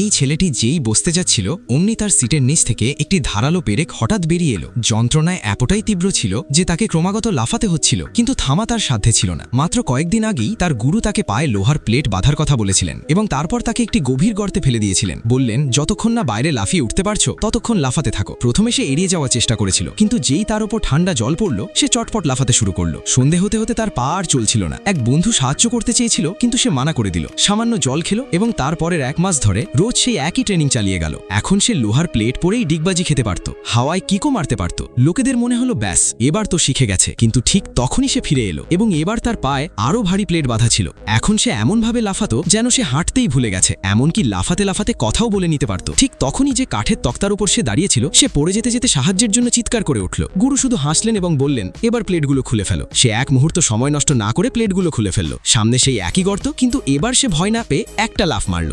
এই ছেলেটি যেই বসতে যাচ্ছিল অমনি তার সিটের নিচ থেকে একটি ধারালো পেরেক হঠাৎ বেরিয়ে এলো। যন্ত্রণায় এতটাই তীব্র ছিল যে তাকে ক্রমাগত লাফাতে হচ্ছিল, কিন্তু থামা তার সাধ্যে ছিল না। মাত্র কয়েকদিন আগেই তার গুরু তাকে পায়ে লোহার প্লেট বাঁধার কথা বলেছিলেন এবং তারপর তাকে একটি গভীর গর্তে ফেলে দিয়েছিলেন। বললেন, যতক্ষণ না বাইরে লাফিয়ে উঠতে পারছো ততক্ষণ লাফাতে থাকো। প্রথমে সে এড়িয়ে যাওয়ার চেষ্টা করেছিল, কিন্তু যেই তার উপর ঠান্ডা জল পড়ল সে চটপট লাফাতে শুরু করলো। সন্ধে হতে হতে তার পা আর চলছিল না। এক বন্ধু সাহায্য করতে চেয়েছিল, কিন্তু সে মানা করে দিল। সামান্য জল খেলো এবং তারপরের 1 মাস ধরে রোজ সেই একই ট্রেনিং চালিয়ে গেল। এখন সে লোহার প্লেট পরেই ডিগবাজি খেতে পারত, হাওয়ায় কিকও মারতে পারত। লোকেদের মনে হলো ব্যাস এবার তো শিখে গেছে, কিন্তু ঠিক তখনই সে ফিরে এলো এবং এবার তার পায়ে আরও ভারী প্লেট বাঁধা ছিল। এখন সে এমনভাবে লাফাতো যেন সে হাঁটতেই ভুলে গেছে, এমনকি লাফাতে লাফাতে কথাও বলে নিতে পারত। ঠিক তখনই যে কাঠের তক্তার উপর সে দাঁড়িয়েছিল সে পড়ে যেতে যেতে সাহায্যের জন্য চিৎকার করে উঠল। গুরু শুধু হাসলেন এবং বললেন, এবার প্লেটগুলো খুলে ফেলো। সে এক মুহূর্ত সময় নষ্ট না করে প্লেটগুলো খুলে ফেলল। সামনে সেই একই গর্ত, কিন্তু এবার সে ভয় না পেয়ে একটা লাফ মারল।